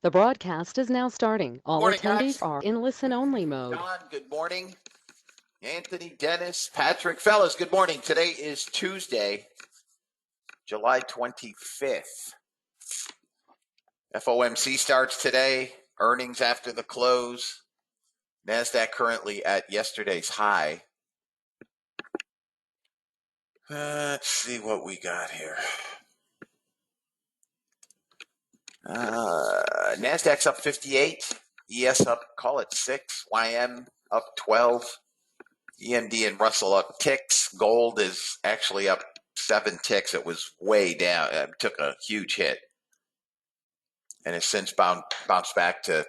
The broadcast is now starting. All Morning, attendees guys. are in listen-only mode. John, good morning. Anthony, Dennis, Patrick, fellas, good morning. Today is Tuesday, July 25th. FOMC starts today. Earnings after the close. NASDAQ currently at yesterday's high. Let's see what we got here. NASDAQ's up 58. ES up, call it 6. YM up 12. EMD and Russell up ticks. Gold is actually up 7 ticks. It was way down. It took a huge hit and has since bounced back to,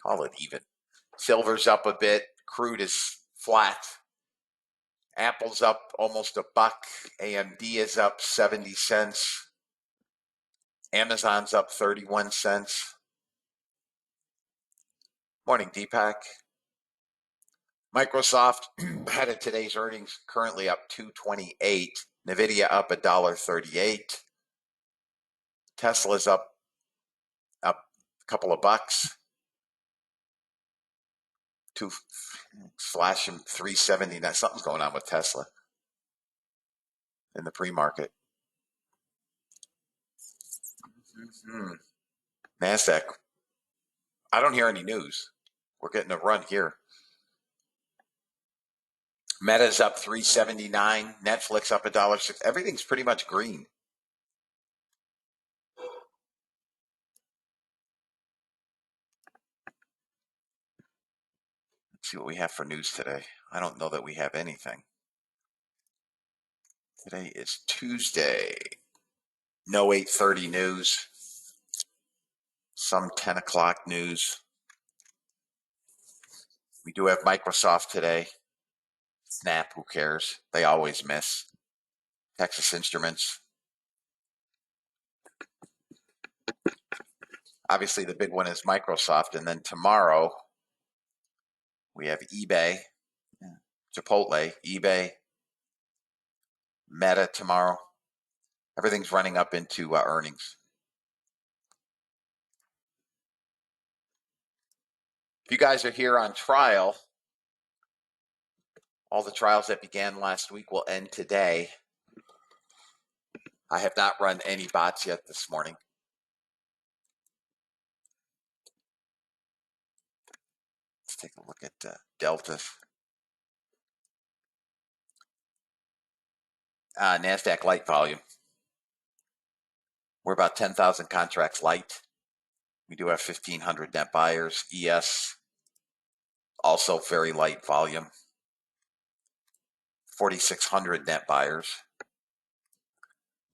call it even. Silver's up a bit. Crude is flat. Apple's up almost $1. AMD is up 70 cents. Amazon's up 31 cents. Morning, Deepak. Microsoft had a today's earnings currently up 228. Nvidia up $1.38. Tesla's up a couple of bucks. Flashing 379. Something's going on with Tesla in the pre-market. NASDAQ. I don't hear any news. We're getting a run here. Meta's up 379. Netflix up $1.06. Everything's pretty much green. Let's see what we have for news today. I don't know that we have anything. Today is Tuesday. No 8:30 news. Some 10 o'clock news. We do have Microsoft today. Snap, who cares? They always miss. Texas Instruments. Obviously, the big one is Microsoft. And then tomorrow, we have eBay, Chipotle, eBay, Meta tomorrow. Everything's running up into earnings. If you guys are here on trial, all the trials that began last week will end today. I have not run any bots yet this morning. Let's take a look at Delta. NASDAQ light volume. We're about 10,000 contracts light. We do have 1,500 net buyers. ES, also very light volume. 4,600 net buyers.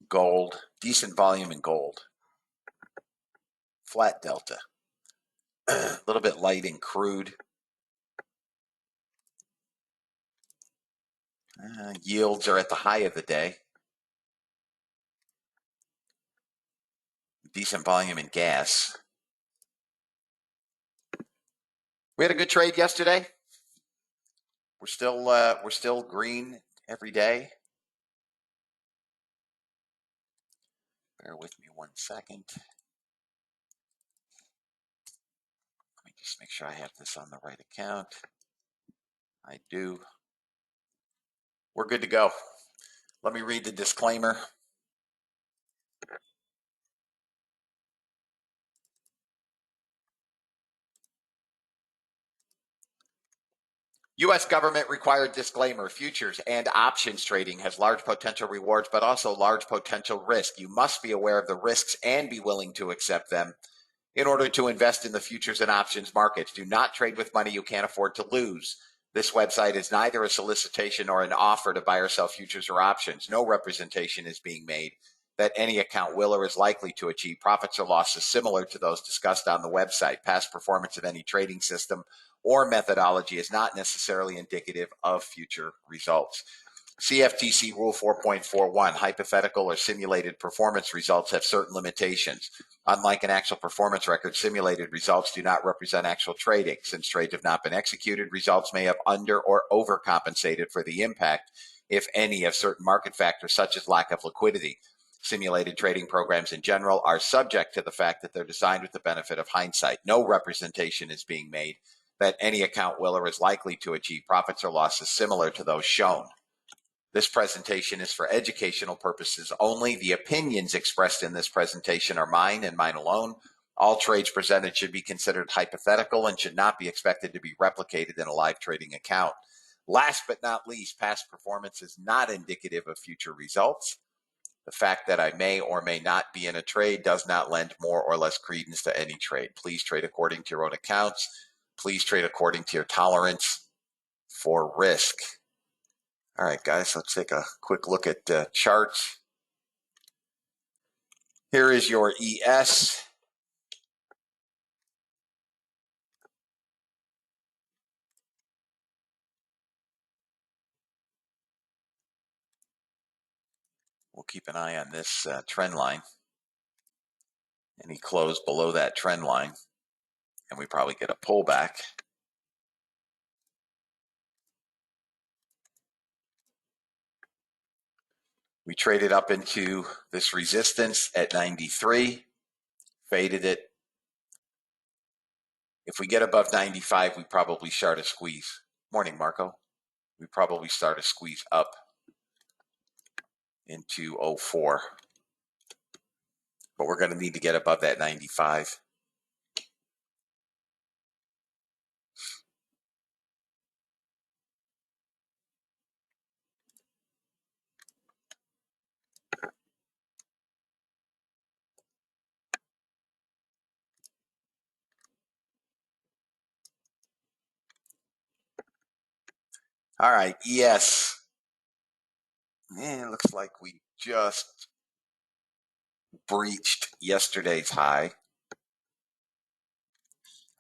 Gold, decent volume in gold. Flat Delta. A little bit light in crude. Yields are at the high of the day. Decent volume in gas. We had a good trade yesterday. We're still green every day. Bear with me 1 second. Let me just make sure I have this on the right account. I do. We're good to go. Let me read the disclaimer. U.S. government required disclaimer. Futures and options trading has large potential rewards, but also large potential risk. You must be aware of the risks and be willing to accept them in order to invest in the futures and options markets. Do not trade with money you can't afford to lose. This website is neither a solicitation or an offer to buy or sell futures or options. No representation is being made that any account will or is likely to achieve profits or losses similar to those discussed on the website. Past performance of any trading system or methodology is not necessarily indicative of future results. CFTC Rule 4.41, hypothetical or simulated performance results have certain limitations. Unlike an actual performance record, simulated results do not represent actual trading. Since trades have not been executed, results may have under or overcompensated for the impact, if any, of certain market factors such as lack of liquidity. Simulated trading programs in general are subject to the fact that they're designed with the benefit of hindsight. No representation is being made that any account will or is likely to achieve profits or losses similar to those shown. This presentation is for educational purposes only. The opinions expressed in this presentation are mine and mine alone. All trades presented should be considered hypothetical and should not be expected to be replicated in a live trading account. Last but not least, past performance is not indicative of future results. The fact that I may or may not be in a trade does not lend more or less credence to any trade. Please trade according to your own accounts. Please trade according to your tolerance for risk. All right, guys, let's take a quick look at charts. Here is your ES. We'll keep an eye on this trend line. And he closed below that trend line. And we probably get a pullback. We traded up into this resistance at 93, faded it. If we get above 95, we probably start a squeeze. Morning, Marco. We probably start a squeeze up into 04. But we're going to need to get above that 95. All right, ES. Man, it looks like we just breached yesterday's high.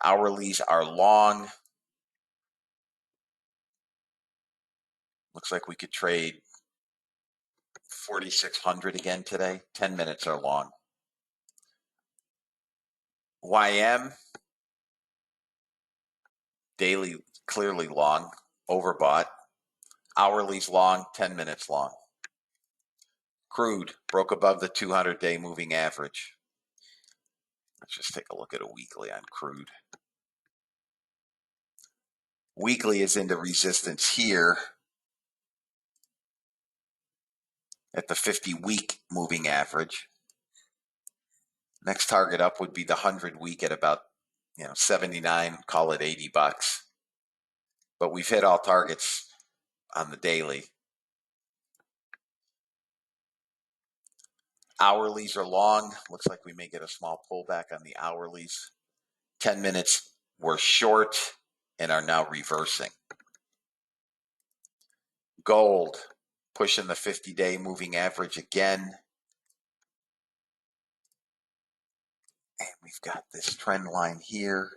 Hourlies are long. Looks like we could trade 4,600 again today. 10 minutes are long. YM, daily clearly long, overbought. Hourly's long, 10 minutes long. Crude broke above the 200-day moving average. Let's just take a look at a weekly on crude. Weekly is into resistance here at the 50-week moving average. Next target up would be the 100-week at about 79, call it $80. But we've hit all targets on the daily. Hourlies are long. Looks like we may get a small pullback on the hourlies. 10 minutes were short and are now reversing. Gold pushing the 50-day moving average again. And we've got this trend line here.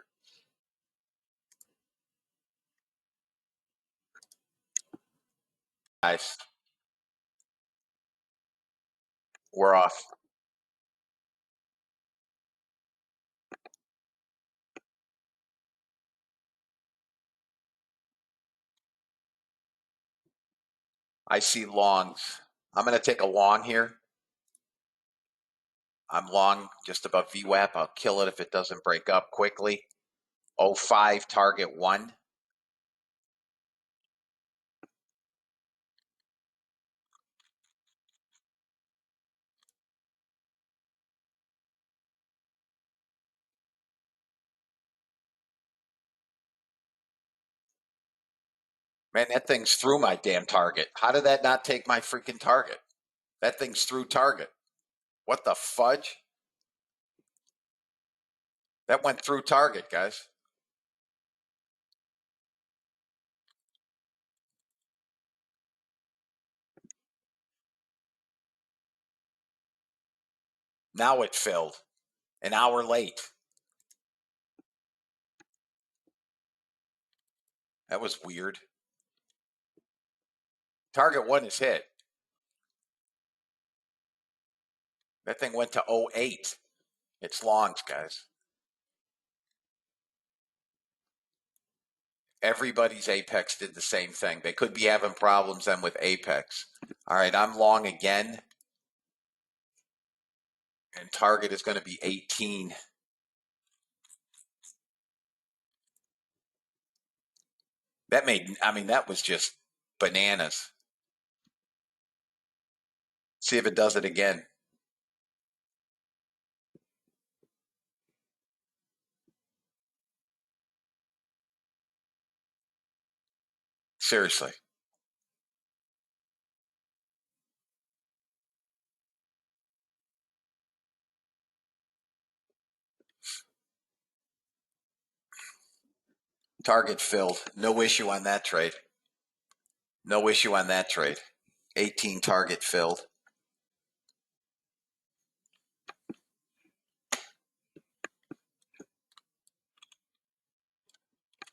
Guys, we're off. I see longs. I'm going to take a long here. I'm long just above VWAP. I'll kill it if it doesn't break up quickly. 05 target 1. Man, that thing's through my damn target. How did that not take my freaking target? That thing's through target. What the fudge? That went through target, guys. Now it filled. An hour late. That was weird. Target 1 is hit. That thing went to 08. It's longs, guys. Everybody's Apex did the same thing. They could be having problems then with Apex. All right, I'm long again. And target is going to be 18. That was just bananas. See if it does it again. Seriously. Target filled. No issue on that trade. No issue on that trade. 18 target filled.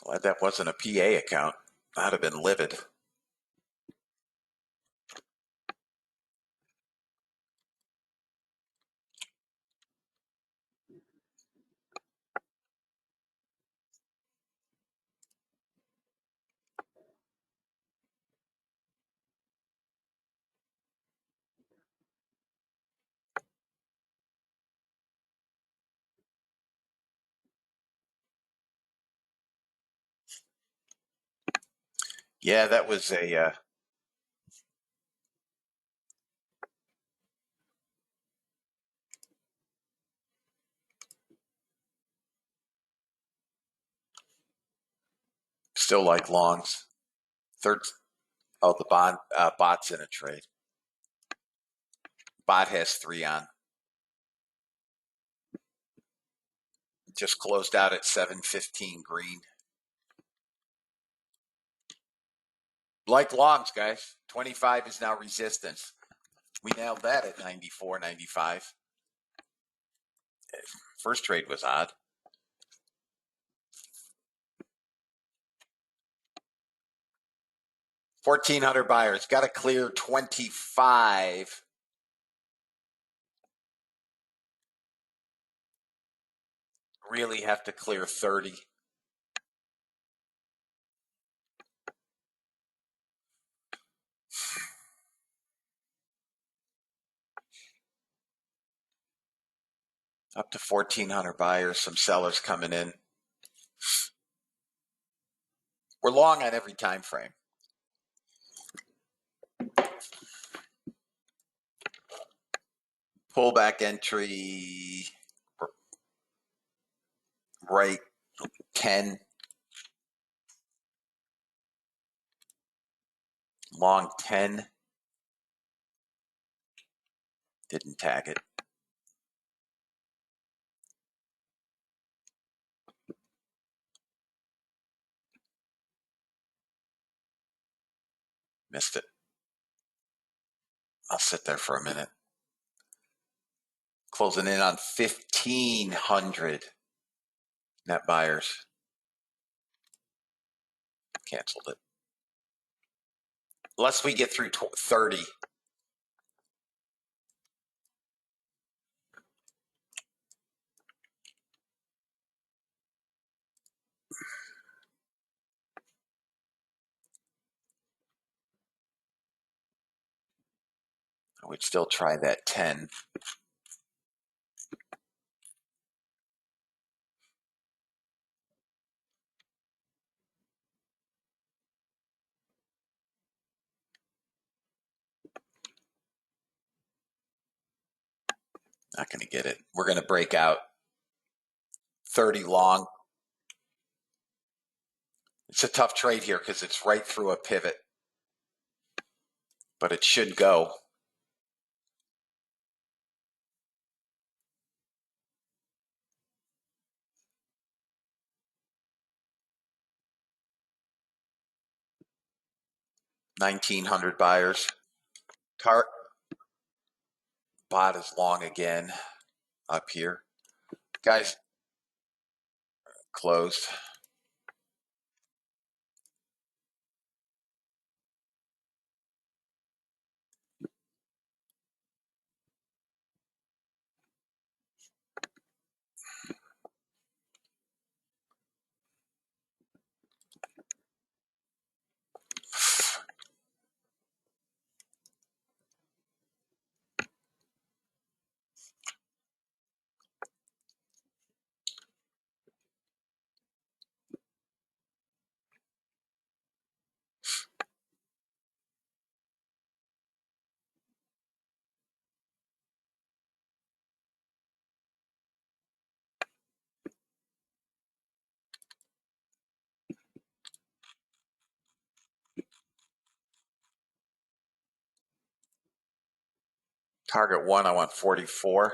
Glad that wasn't a PA account. I'd have been livid. Yeah, that was a still like longs. Third. Oh, the bot's in a trade. Bot has 3 on. Just closed out at 715 green. Like longs, guys. 25 is now resistance. We nailed that at 94, 95. First trade was odd. $1,400 buyers. Got to clear 25. Really have to clear 30. Up to 1,400 buyers. Some sellers coming in. We're long on every time frame. Pullback entry. Right 10. Long 10. Didn't tag it. Missed it. I'll sit there for a minute. Closing in on 1,500 net buyers. Canceled it. Unless we get through 30. I would still try that 10. Not going to get it. We're going to break out 30 long. It's a tough trade here because it's right through a pivot, but it should go. $1,900 buyers. Bot is long again up here. Guys, closed. Target 1, I want 44.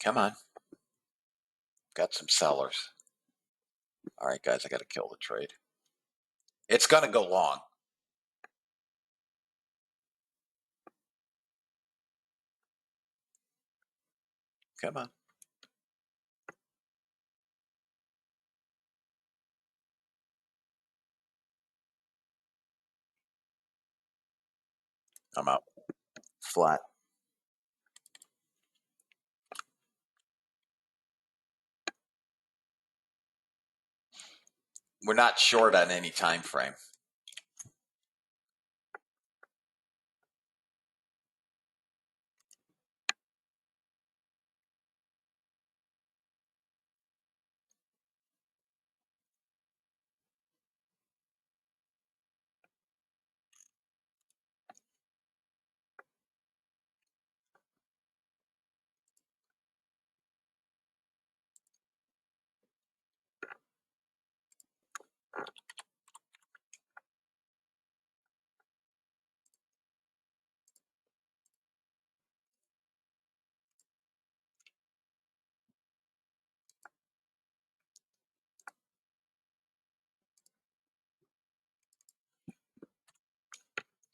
Come on. Got some sellers. All right, guys, I got to kill the trade. It's going to go long. Come on. I'm out. Flat. We're not short on any time frame.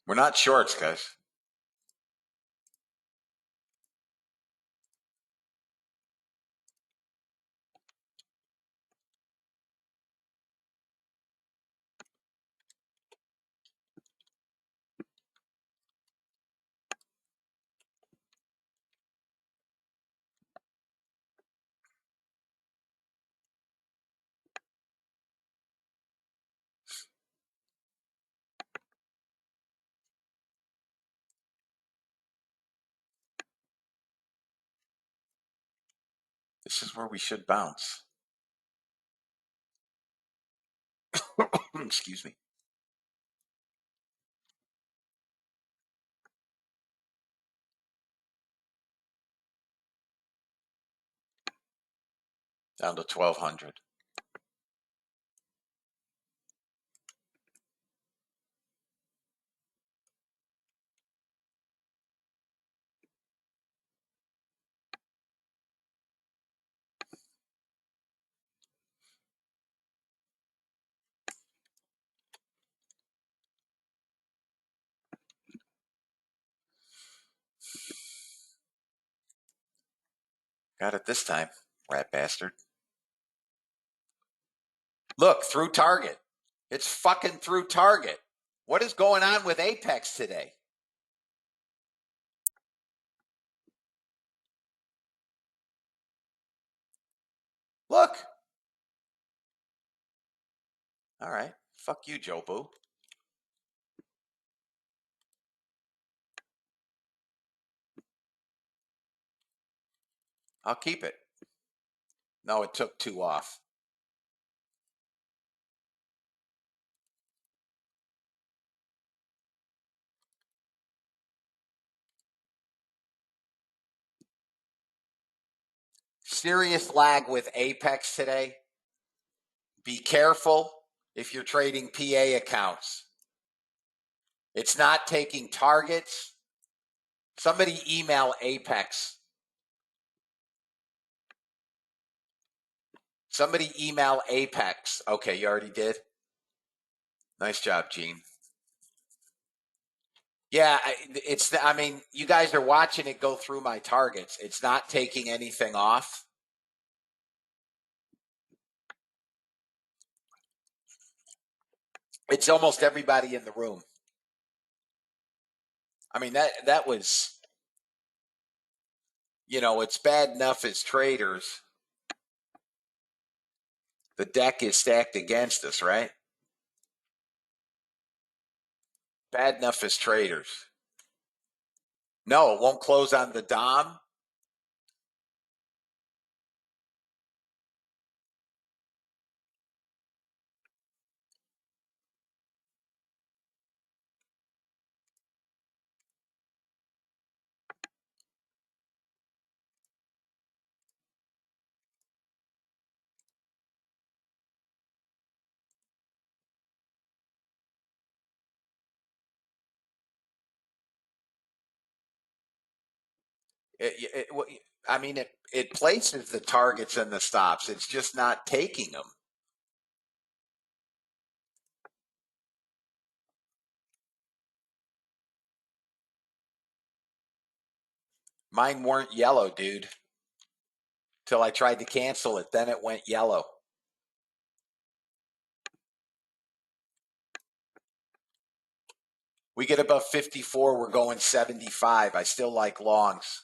We're not shorts, guys. This is where we should bounce. Excuse me. Down to 1,200. Got it this time, rat bastard. Look, through target. It's fucking through target. What is going on with Apex today? Look. All right. Fuck you, Joe Boo. I'll keep it. No, it took 2 off. Serious lag with Apex today. Be careful if you're trading PA accounts. It's not taking targets. Somebody email Apex. Somebody email Apex. Okay, you already did? Nice job, Gene. Yeah, I mean, you guys are watching it go through my targets. It's not taking anything off. It's almost everybody in the room. I mean, that was, it's bad enough as traders. The deck is stacked against us, right? Bad enough as traders. No, it won't close on the Dom. I mean, it places the targets and the stops. It's just not taking them. Mine weren't yellow, dude. Till I tried to cancel it. Then it went yellow. We get above 54, we're going 75. I still like longs.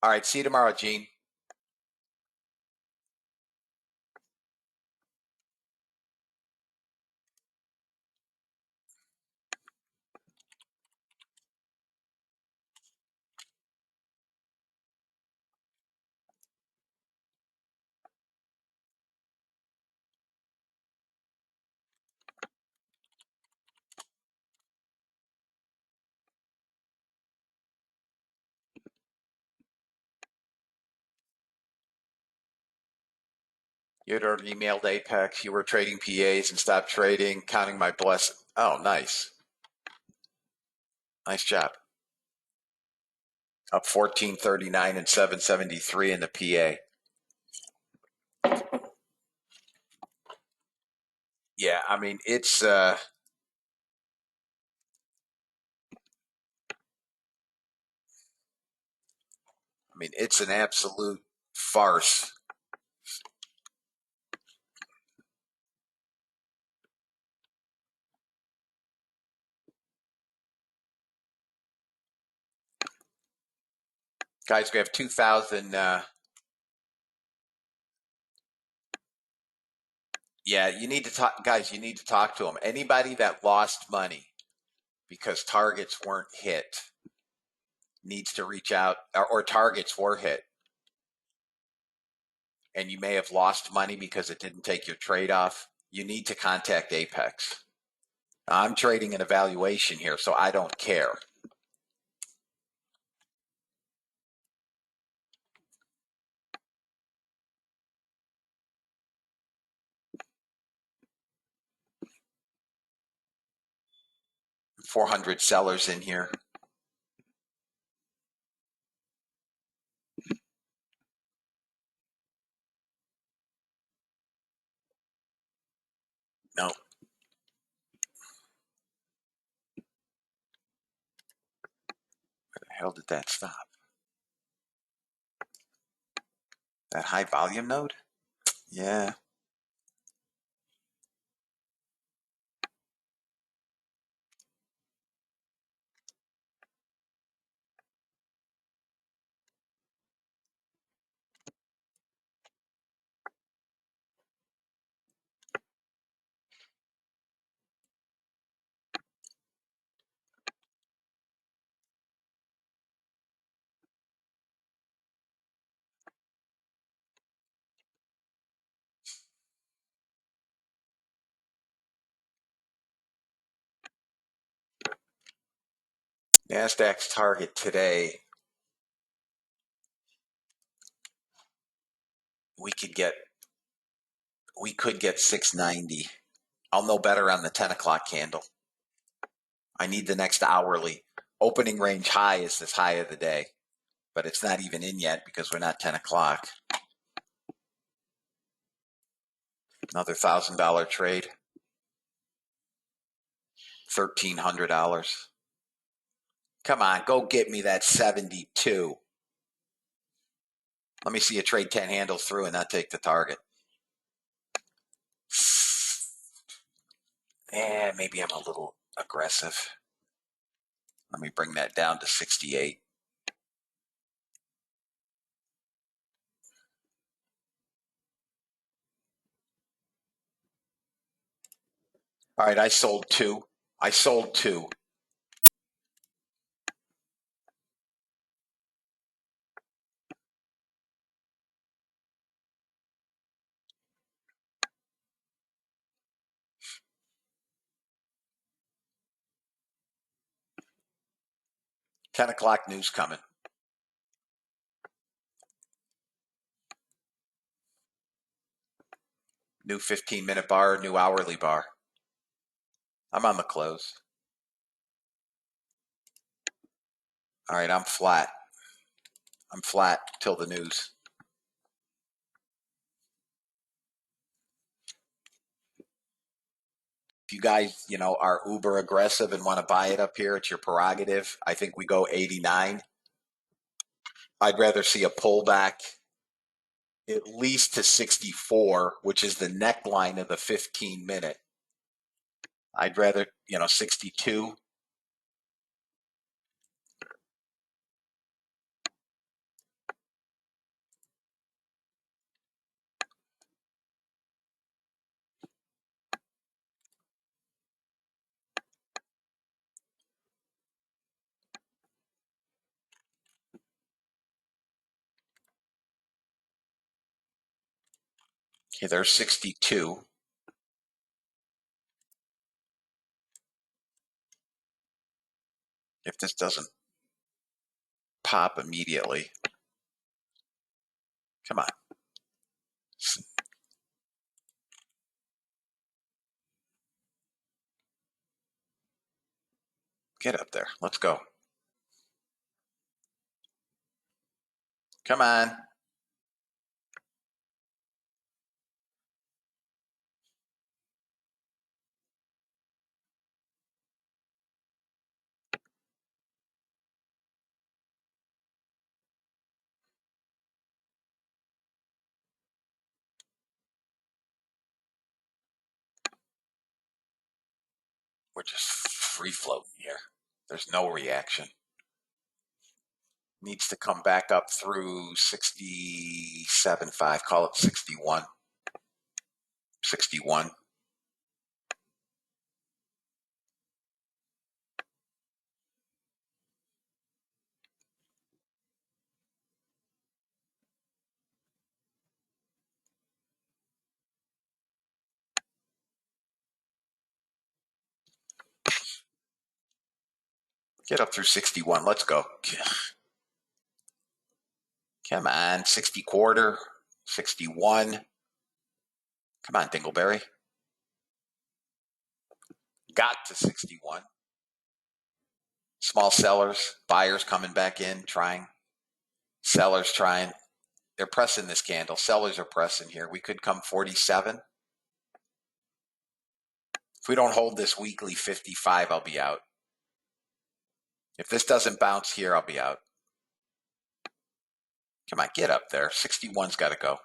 All right, see you tomorrow, Gene. You had already emailed Apex. You were trading PAs and stopped trading, counting my blessing. Oh, nice. Nice job. Up 1439 and 773 in the PA. Yeah, I mean, it's it's an absolute farce. Guys, we have 2,000. Yeah, you need to talk, guys. You need to talk to them. Anybody that lost money because targets weren't hit needs to reach out, or targets were hit, and you may have lost money because it didn't take your trade off. You need to contact Apex. I'm trading an evaluation here, so I don't care. $400 sellers in here. No. Where the hell did that stop? That high volume node? Yeah. NASDAQ's target today, we could get 690. I'll know better on the 10 o'clock candle. I need the next hourly. Opening range high is this high of the day, but it's not even in yet because we're not 10 o'clock. Another $1,000 trade. $1,300. Come on, go get me that 72. Let me see you trade 10 handles through and not take the target. Yeah, maybe I'm a little aggressive. Let me bring that down to 68. All right, I sold two. 10 o'clock news coming. New 15-minute bar, new hourly bar. I'm on the close. All right, I'm flat. I'm flat till the news. If you guys, are uber aggressive and want to buy it up here, it's your prerogative. I think we go 89. I'd rather see a pullback at least to 64, which is the neckline of the 15-minute. I'd rather, 62. Okay, there's 62. If this doesn't pop immediately, come on. Get up there. Let's go. Come on. We're just free floating here. There's no reaction. Needs to come back up through 67.5. Call it 61. 61. Get up through 61. Let's go. Come on. 60 quarter. 61. Come on, Dingleberry. Got to 61. Small sellers, buyers coming back in, trying. Sellers trying. They're pressing this candle. Sellers are pressing here. We could come 47. If we don't hold this weekly 55, I'll be out. If this doesn't bounce here, I'll be out. Come on, get up there. 61's got to go.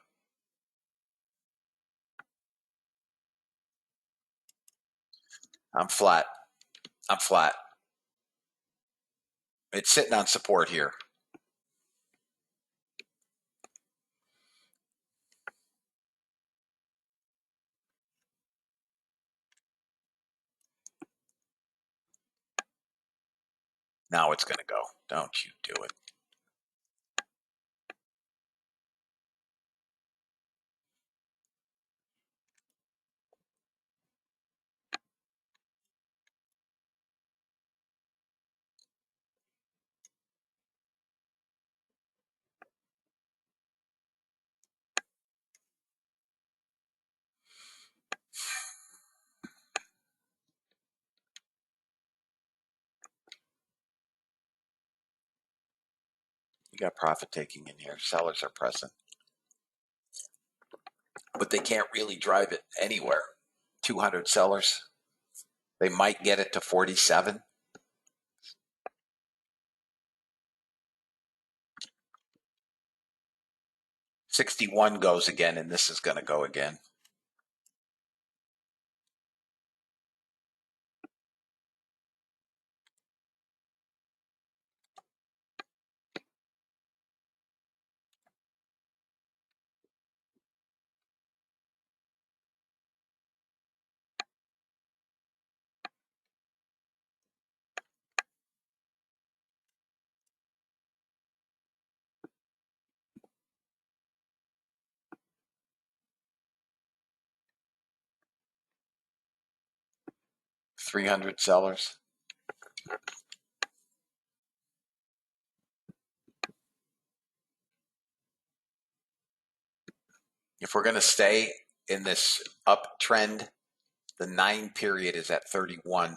I'm flat. I'm flat. It's sitting on support here. Now it's going to go. Don't you do it. You got profit taking in here. Sellers are pressing. But they can't really drive it anywhere. 200 sellers. They might get it to 47. $61 goes again, and this is going to go again. $300 sellers. If we're going to stay in this uptrend, the 9 period is at 31.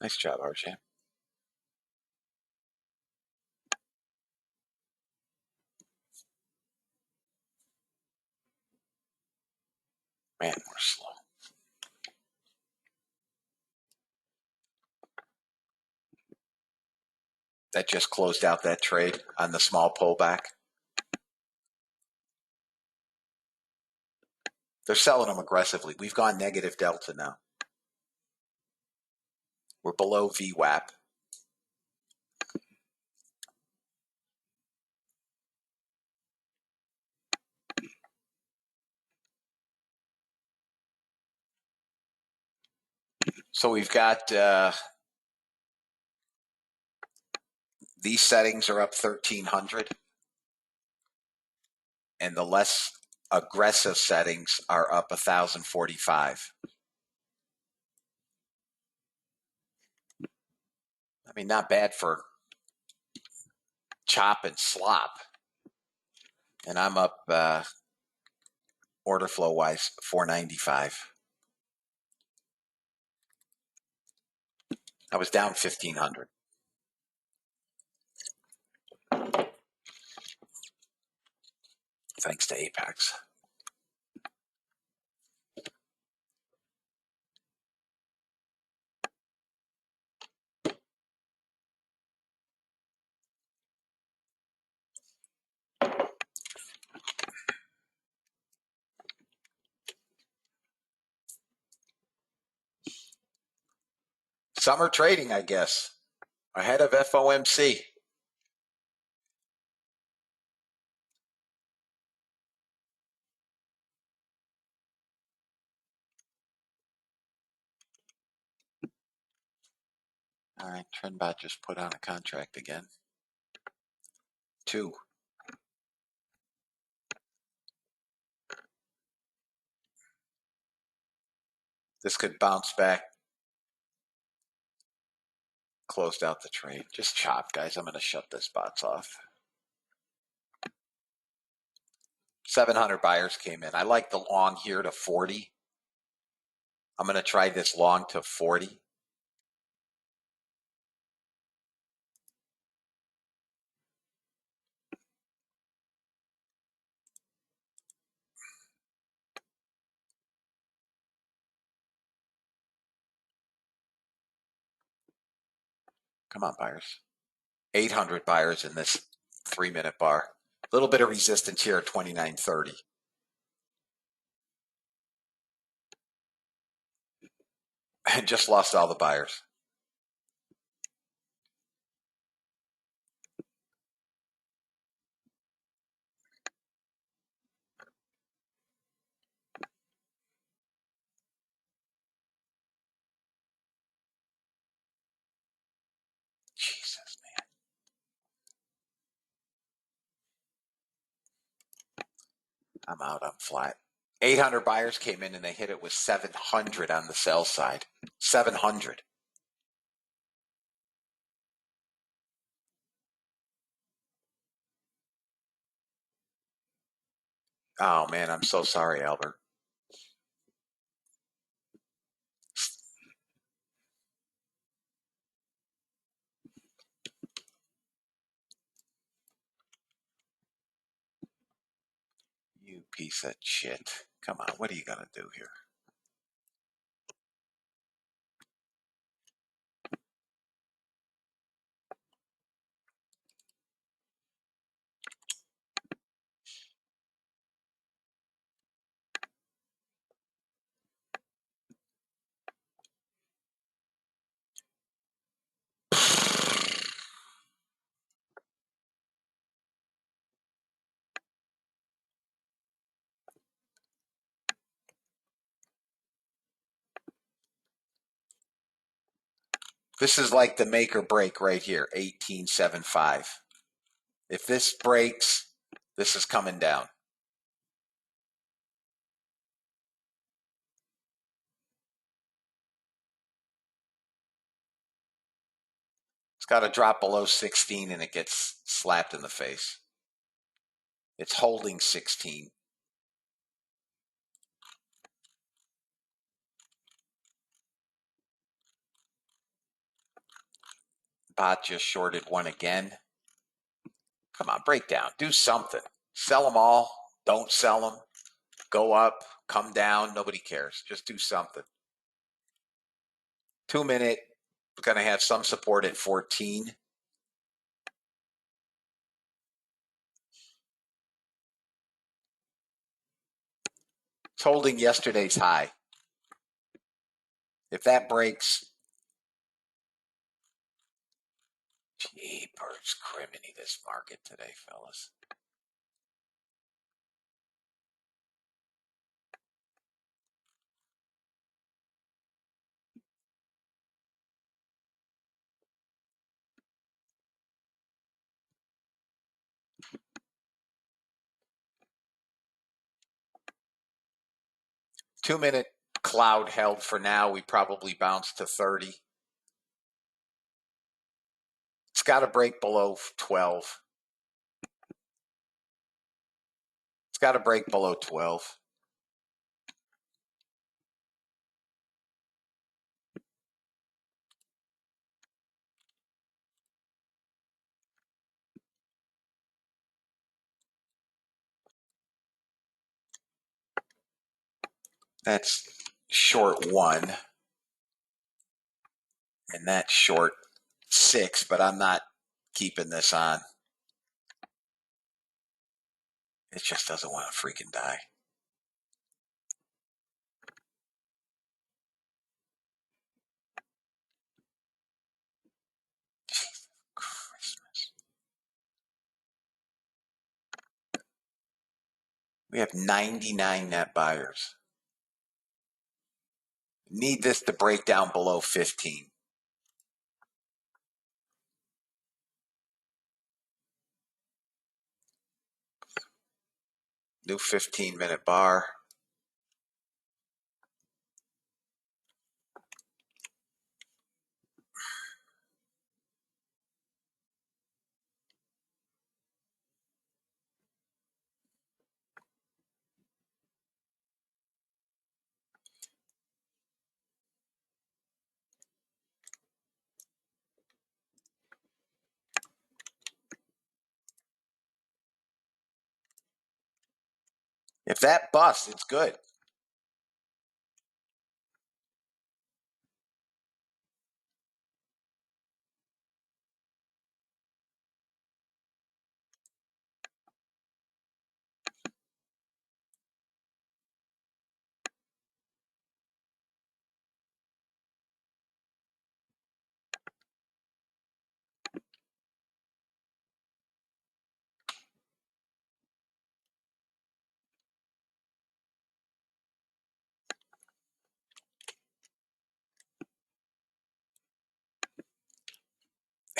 Nice job, RJ. Man, we're slow. That just closed out that trade on the small pullback. They're selling them aggressively. We've gone negative delta now. We're below VWAP. So we've got these settings are up 1,300, and the less aggressive settings are up 1,045. I mean, not bad for chop and slop. And I'm up order flow wise 495. I was down 1,500. Thanks to Apex. Summer trading, I guess, ahead of FOMC. All right, Trendbot just put on a contract again. 2. This could bounce back. Closed out the trade. Just chop, guys. I'm going to shut this bots off. 700 buyers came in. I like the long here to 40. I'm going to try this long to 40. Come on, buyers. 800 buyers in this 3-minute bar. A little bit of resistance here at 29.30. And just lost all the buyers. Jesus, man. I'm out. I'm flat. 800 buyers came in and they hit it with 700 on the sell side. 700. Oh, man, I'm so sorry, Albert. You piece of shit. Come on, what are you going to do here? This is like the make or break right here, 18.75. If this breaks, this is coming down. It's got to drop below 16 and it gets slapped in the face. It's holding 16. Spot just shorted one again. Come on, break down. Do something. Sell them all. Don't sell them. Go up. Come down. Nobody cares. Just do something. 2 minute. Going to have some support at 14. It's holding yesterday's high. If that breaks, jeepers criminy, this market today, fellas. Two-minute cloud held for now. We probably bounce to 30. It's got to break below 12. It's got to break below 12. That's short 1. And that's short 6, but I'm not keeping this on. It just doesn't want to freaking die. Christmas. We have 99 net buyers. Need this to break down below 15. New 15-minute bar. If that busts, it's good.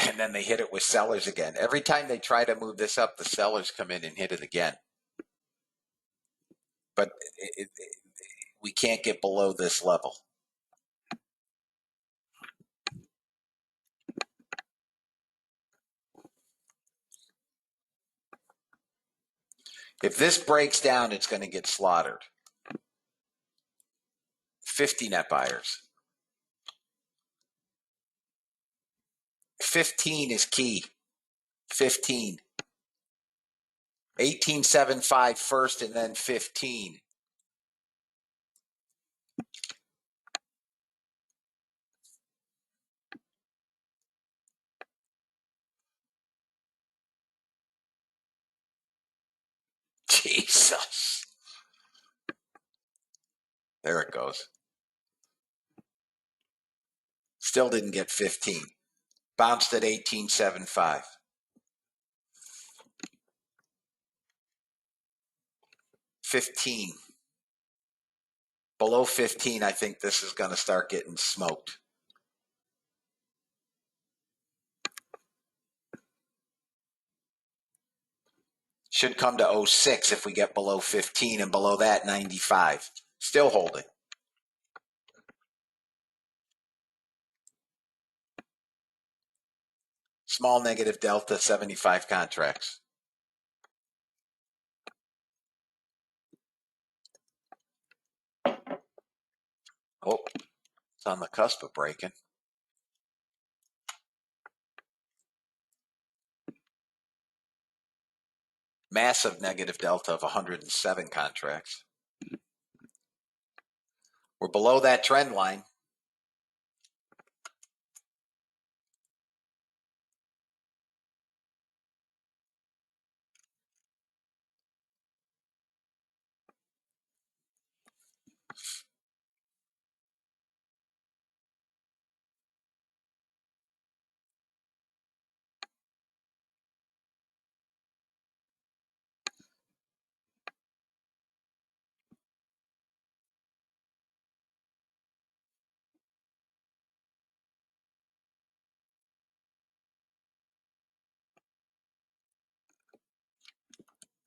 And then they hit it with sellers again. Every time they try to move this up, the sellers come in and hit it again. But we can't get below this level. If this breaks down, it's going to get slaughtered. 50 net buyers. 15 is key. 15. 18.75 first and then 15. Jesus. There it goes. Still didn't get 15. Bounced at 18.75. $15. Below 15, I think this is going to start getting smoked. Should come to 06 if we get below 15, and below that, 95. Still holding. Small negative delta, 75 contracts. Oh, it's on the cusp of breaking. Massive negative delta of 107 contracts. We're below that trend line.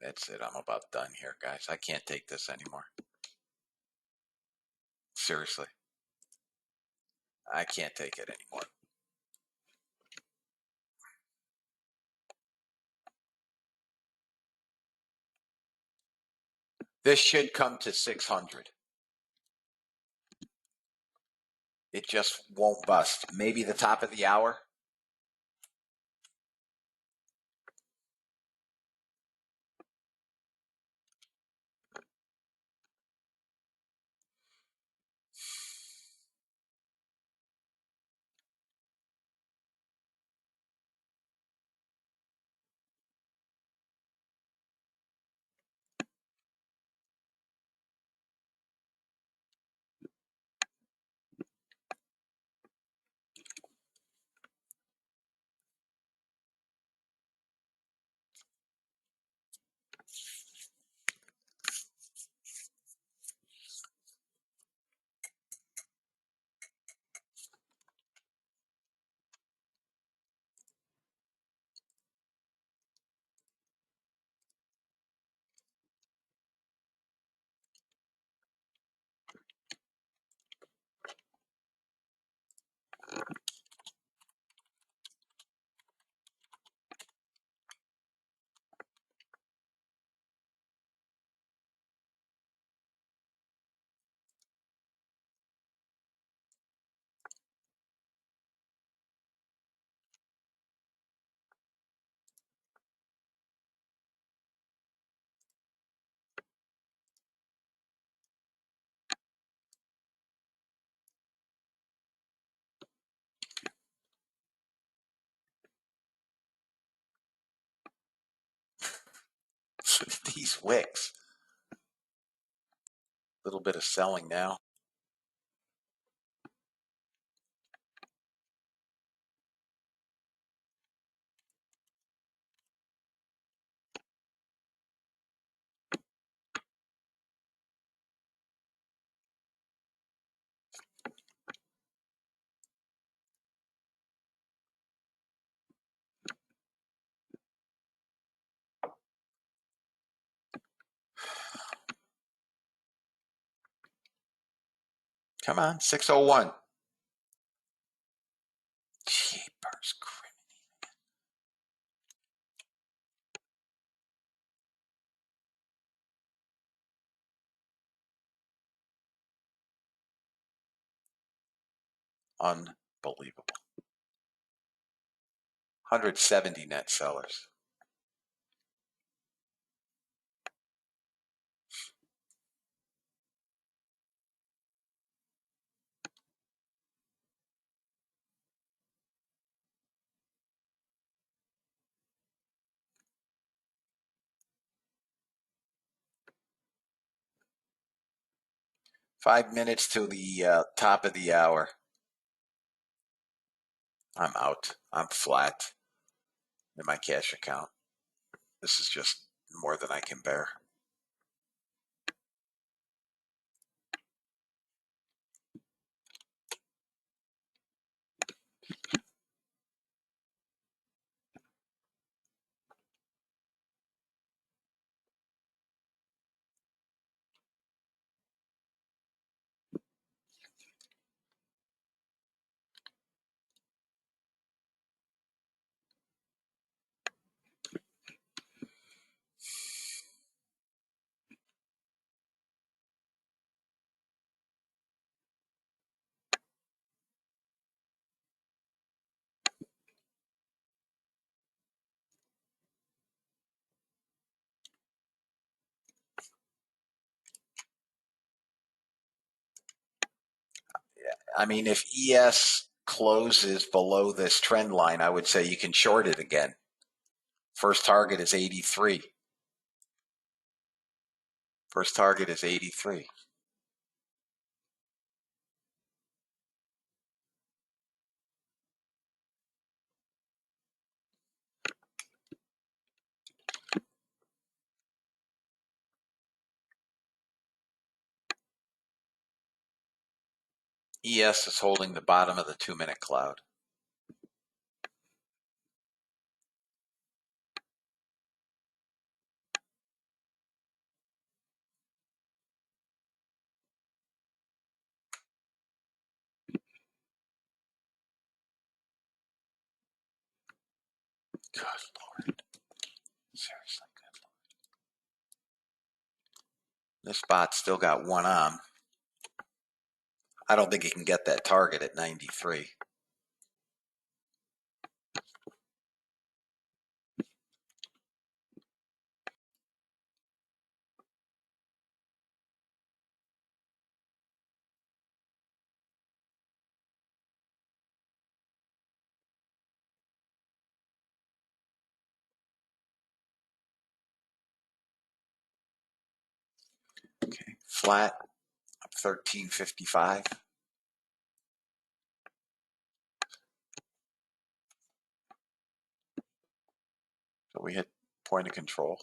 That's it. I'm about done here, guys. I can't take this anymore. Seriously. I can't take it anymore. This should come to 600. It just won't bust. Maybe the top of the hour. These wicks. A little bit of selling now. Come on, 601. Jeepers criminy. Unbelievable. 170 net sellers. Five minutes to the top of the hour. I'm out. I'm flat in my cash account. This is just more than I can bear. I mean, if ES closes below this trend line, I would say you can short it again. First target is 83. First target is 83. ES is holding the bottom of the 2-minute cloud. Good Lord. Seriously, good Lord. This bot's still got one on. I don't think he can get that target at 93. Okay, flat up 1355. So we hit point of control.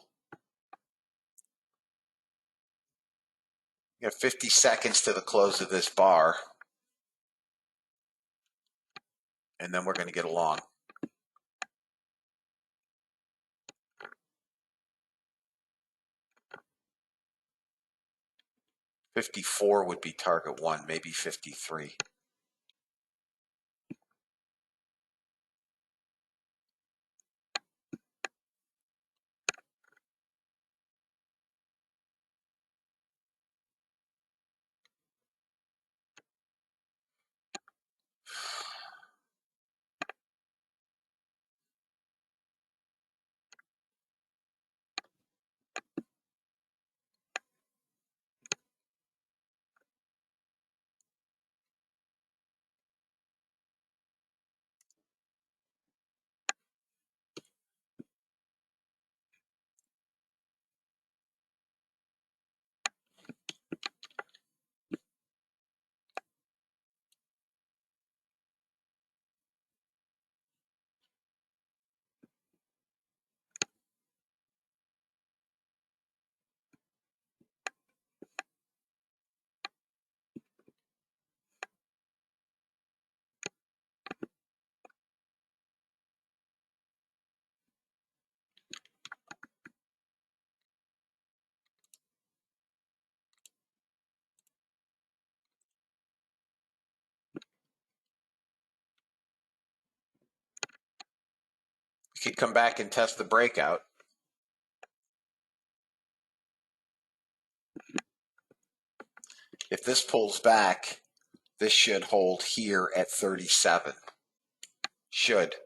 We got 50 seconds to the close of this bar, and then we're going to get along. 54 would be target one, maybe 53. We could come back and test the breakout. If this pulls back, this should hold here at 37. Should.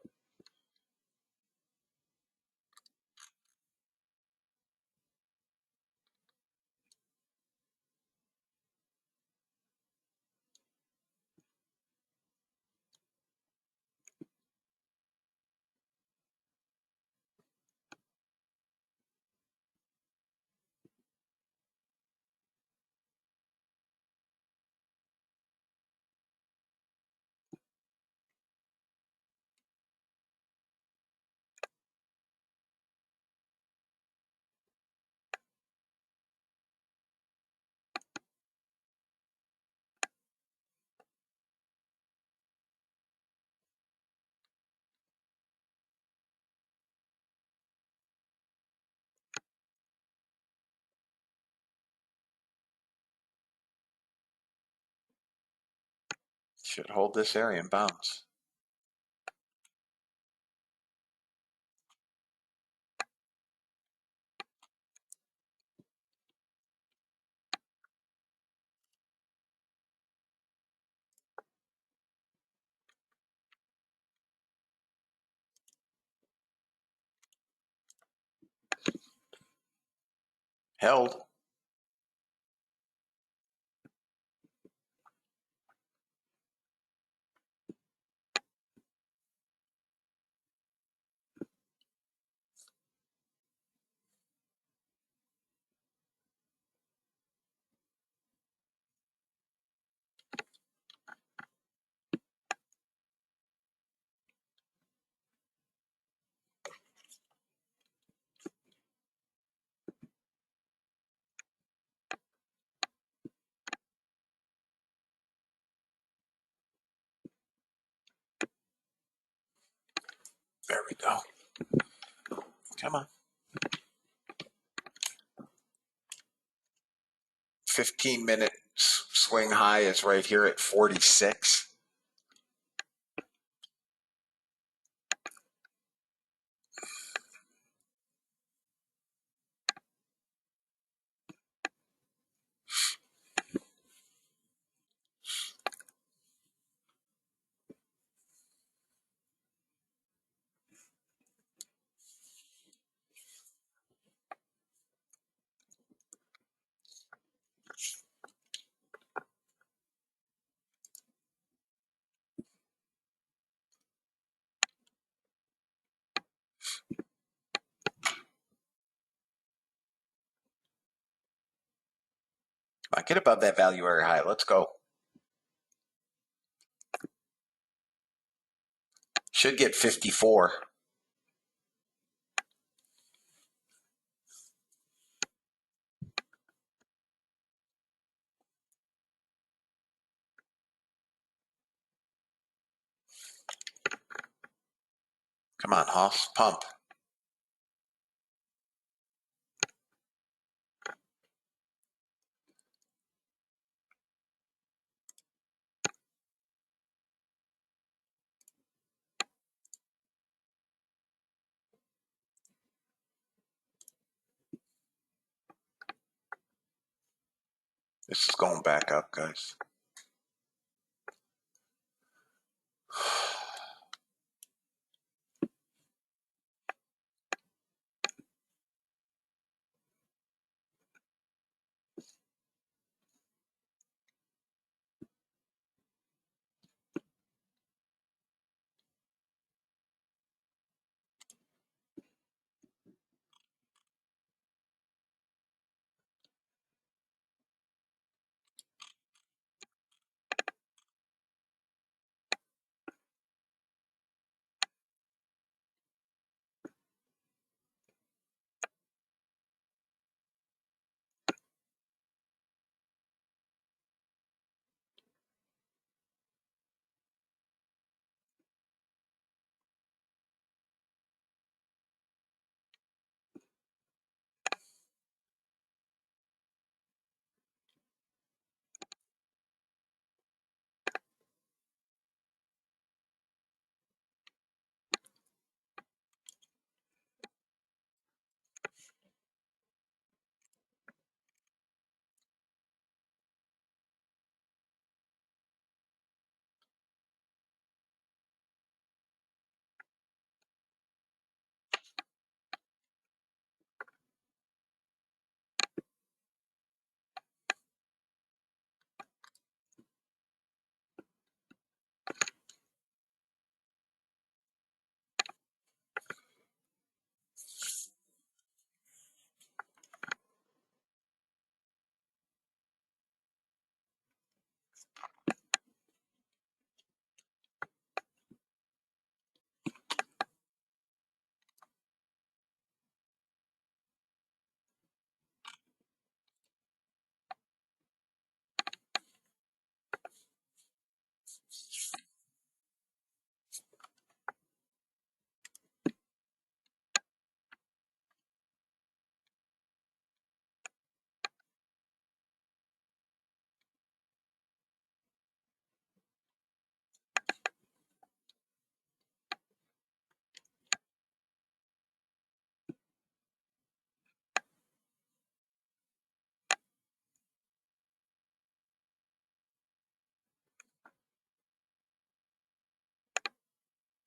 Should hold this area and bounce. Held. There we go. Come on. 15-minute swing high is right here at 46. Come on, get above that value area high. Let's go. Should get 54. Come on, Hoss, pump. This is going back up, guys.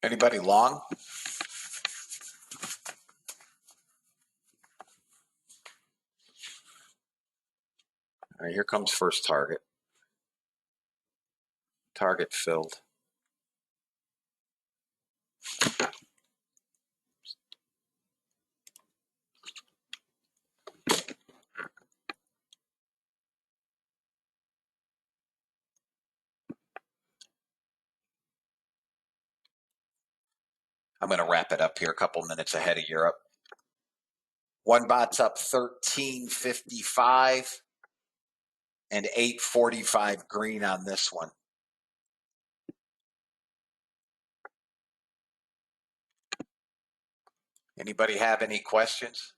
Anybody long? All right, here comes first target. Target filled. I'm going to wrap it up here a couple minutes ahead of Europe. One bot's up 13.55 and 8.45 green on this one. Anybody have any questions?